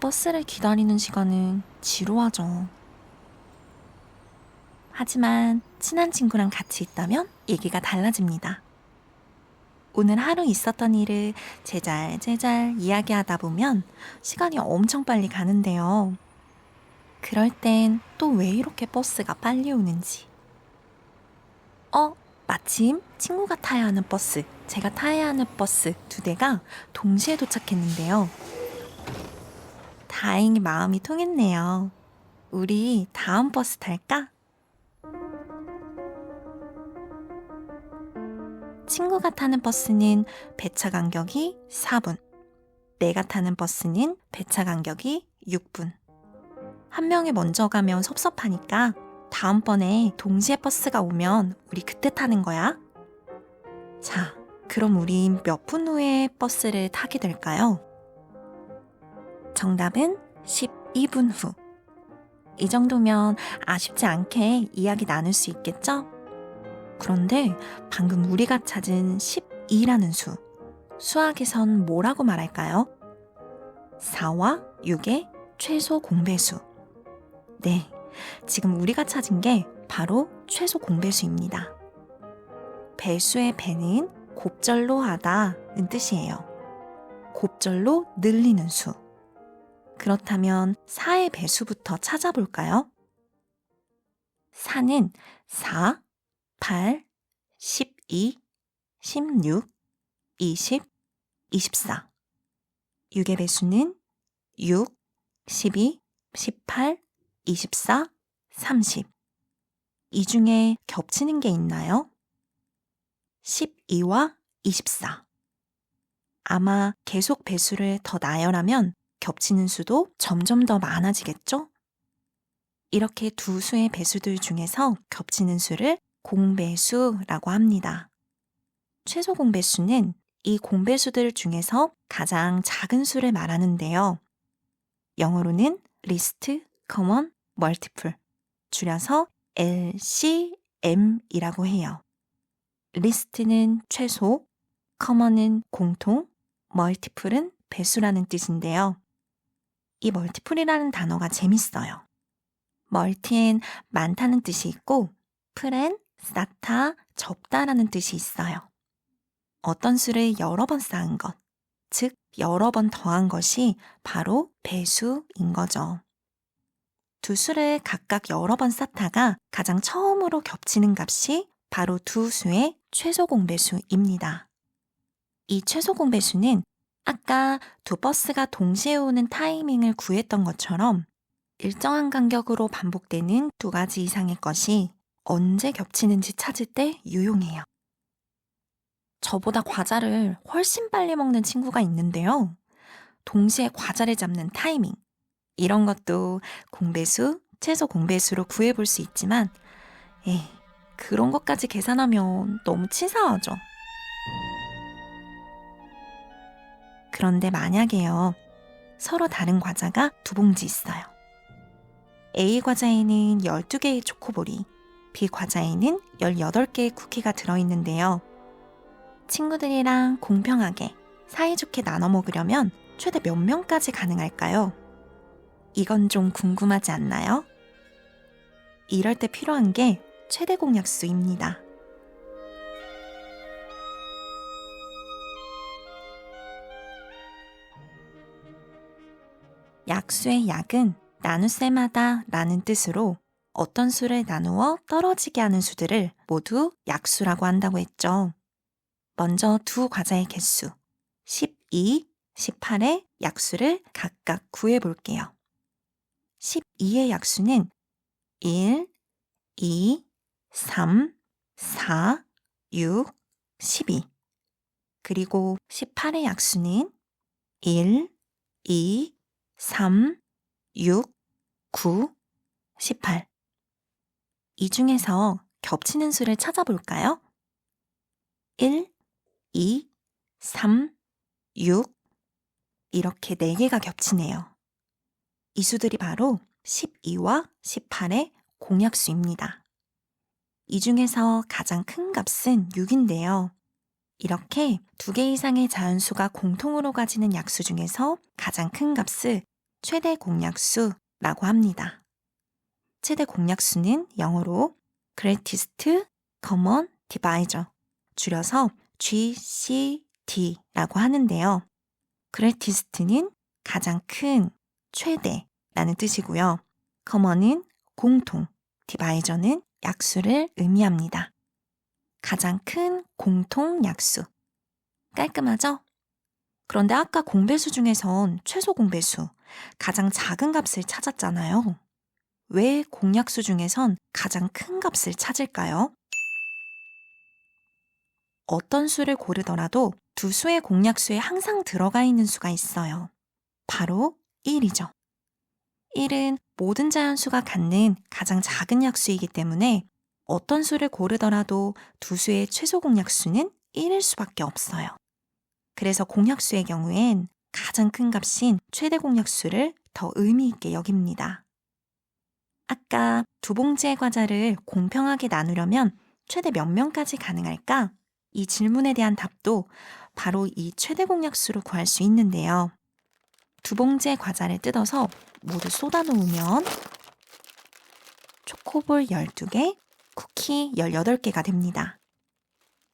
버스를 기다리는 시간은 지루하죠. 하지만 친한 친구랑 같이 있다면 얘기가 달라집니다. 오늘 하루 있었던 일을 제잘제잘 이야기하다 보면 시간이 엄청 빨리 가는데요. 그럴 땐 또 왜 이렇게 버스가 빨리 오는지. 마침 친구가 타야 하는 버스, 제가 타야 하는 버스 두 대가 동시에 도착했는데요. 다행히 마음이 통했네요. 우리 다음 버스 탈까? 친구가 타는 버스는 배차 간격이 4분, 내가 타는 버스는 배차 간격이 6분. 한 명이 먼저 가면 섭섭하니까 다음번에 동시에 버스가 오면 우리 그때 타는 거야. 자, 그럼 우린 몇 분 후에 버스를 타게 될까요? 정답은 12분 후. 이 정도면 아쉽지 않게 이야기 나눌 수 있겠죠? 그런데 방금 우리가 찾은 12라는 수, 수학에선 뭐라고 말할까요? 4와 6의 최소 공배수. 네, 지금 우리가 찾은 게 바로 최소 공배수입니다. 배수의 배는 곱절로 하다는 뜻이에요. 곱절로 늘리는 수. 그렇다면 4의 배수부터 찾아볼까요? 4는 4, 8, 12, 16, 20, 24. 6의 배수는 6, 12, 18, 24, 30. 이 중에 겹치는 게 있나요? 12와 24. 아마 계속 배수를 더 나열하면 겹치는 수도 점점 더 많아지겠죠? 이렇게 두 수의 배수들 중에서 겹치는 수를 공배수라고 합니다. 최소 공배수는 이 공배수들 중에서 가장 작은 수를 말하는데요. 영어로는 least common multiple, 줄여서 LCM이라고 해요. least는 최소, common은 공통, multiple은 배수라는 뜻인데요. 이 multiple이라는 단어가 재밌어요. 멀티엔 많다는 뜻이 있고 풀엔 쌓다, 접다라는 뜻이 있어요. 어떤 수를 여러 번 쌓은 것, 즉 여러 번 더한 것이 바로 배수인 거죠. 두 수를 각각 여러 번 쌓다가 가장 처음으로 겹치는 값이 바로 두 수의 최소 공배수입니다. 이 최소 공배수는 아까 두 버스가 동시에 오는 타이밍을 구했던 것처럼 일정한 간격으로 반복되는 두 가지 이상의 것이 언제 겹치는지 찾을 때 유용해요. 저보다 과자를 훨씬 빨리 먹는 친구가 있는데요. 동시에 과자를 잡는 타이밍, 이런 것도 공배수, 최소 공배수로 구해볼 수 있지만 그런 것까지 계산하면 너무 치사하죠. 그런데 만약에요, 서로 다른 과자가 두 봉지 있어요. A 과자에는 12개의 초코볼이, B 과자에는 18개의 쿠키가 들어있는데요. 친구들이랑 공평하게 사이좋게 나눠 먹으려면 최대 몇 명까지 가능할까요? 이건 좀 궁금하지 않나요? 이럴 때 필요한 게 최대 공약수입니다. 약수의 약은 나눗셈하다 라는 뜻으로 어떤 수를 나누어 떨어지게 하는 수들을 모두 약수라고 한다고 했죠. 먼저 두 과자의 개수 12, 18의 약수를 각각 구해볼게요. 12의 약수는 1, 2, 3, 4, 6, 12. 그리고 18의 약수는 1, 2, 3, 6, 9, 18. 이 중에서 겹치는 수를 찾아볼까요? 1, 2, 3, 6. 이렇게 4개가 겹치네요. 이 수들이 바로 12와 18의 공약수입니다. 이 중에서 가장 큰 값은 6인데요. 이렇게 2개 이상의 자연수가 공통으로 가지는 약수 중에서 가장 큰 값을 최대 공약수라고 합니다. 최대 공약수는 영어로 Greatest Common Divisor, 줄여서 GCD라고 하는데요. Greatest는 가장 큰, 최대라는 뜻이고요. common은 공통, divisor는 약수를 의미합니다. 가장 큰 공통 약수. 깔끔하죠? 그런데 아까 공배수 중에선 최소 공배수, 가장 작은 값을 찾았잖아요. 왜 공약수 중에선 가장 큰 값을 찾을까요? 어떤 수를 고르더라도 두 수의 공약수에 항상 들어가 있는 수가 있어요. 바로 1이죠. 1은 모든 자연수가 갖는 가장 작은 약수이기 때문에 어떤 수를 고르더라도 두 수의 최소 공약수는 1일 수밖에 없어요. 그래서 공약수의 경우엔 가장 큰 값인 최대 공약수를 더 의미 있게 여깁니다. 아까 두 봉지의 과자를 공평하게 나누려면 최대 몇 명까지 가능할까? 이 질문에 대한 답도 바로 이 최대 공약수로 구할 수 있는데요. 두 봉지의 과자를 뜯어서 모두 쏟아 놓으면 초코볼 12개, 쿠키 18개가 됩니다.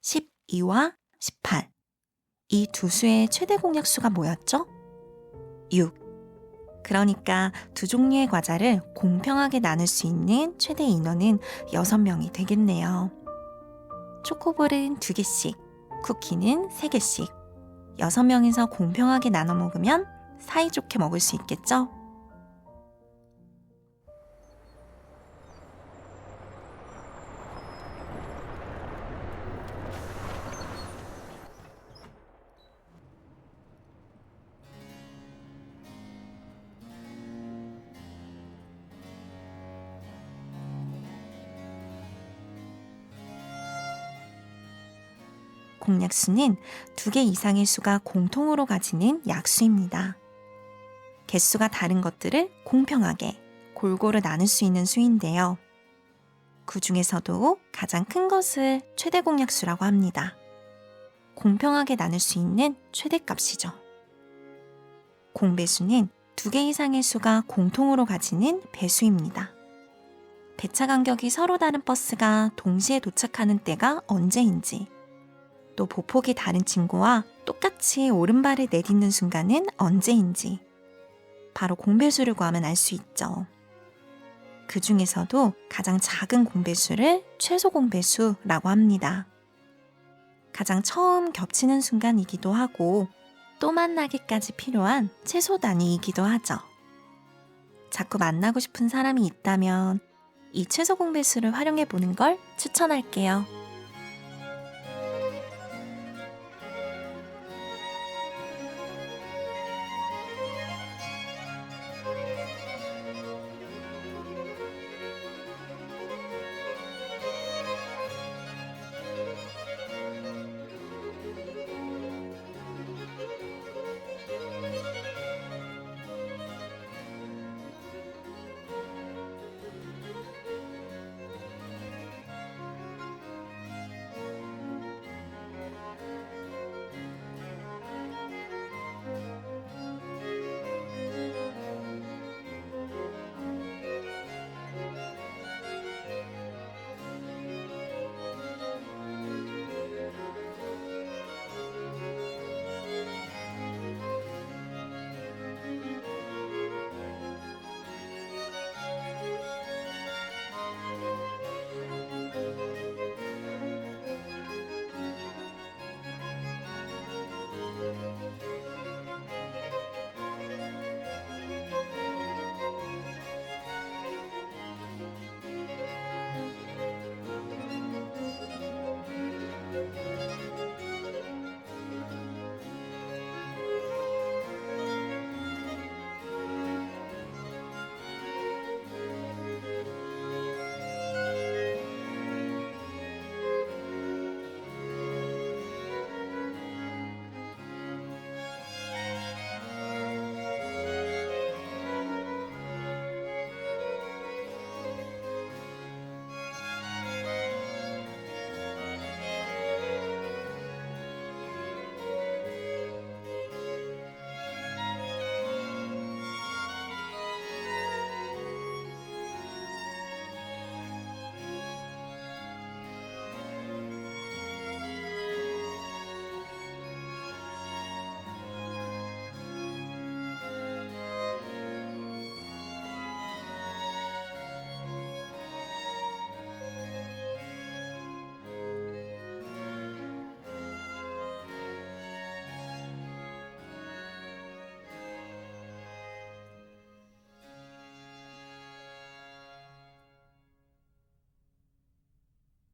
12와 18. 이 두 수의 최대 공약수가 뭐였죠? 6. 그러니까 두 종류의 과자를 공평하게 나눌 수 있는 최대 인원은 6명이 되겠네요. 초코볼은 2개씩, 쿠키는 3개씩. 6명이서 공평하게 나눠 먹으면 사이좋게 먹을 수 있겠죠? 공약수는 2개 이상의 수가 공통으로 가지는 약수입니다. 개수가 다른 것들을 공평하게 골고루 나눌 수 있는 수인데요. 그 중에서도 가장 큰 것을 최대 공약수라고 합니다. 공평하게 나눌 수 있는 최대값이죠. 공배수는 2개 이상의 수가 공통으로 가지는 배수입니다. 배차 간격이 서로 다른 버스가 동시에 도착하는 때가 언제인지, 또 보폭이 다른 친구와 똑같이 오른발을 내딛는 순간은 언제인지 바로 공배수를 구하면 알 수 있죠. 그 중에서도 가장 작은 공배수를 최소 공배수라고 합니다. 가장 처음 겹치는 순간이기도 하고 또 만나기까지 필요한 최소 단위이기도 하죠. 자꾸 만나고 싶은 사람이 있다면 이 최소 공배수를 활용해 보는 걸 추천할게요.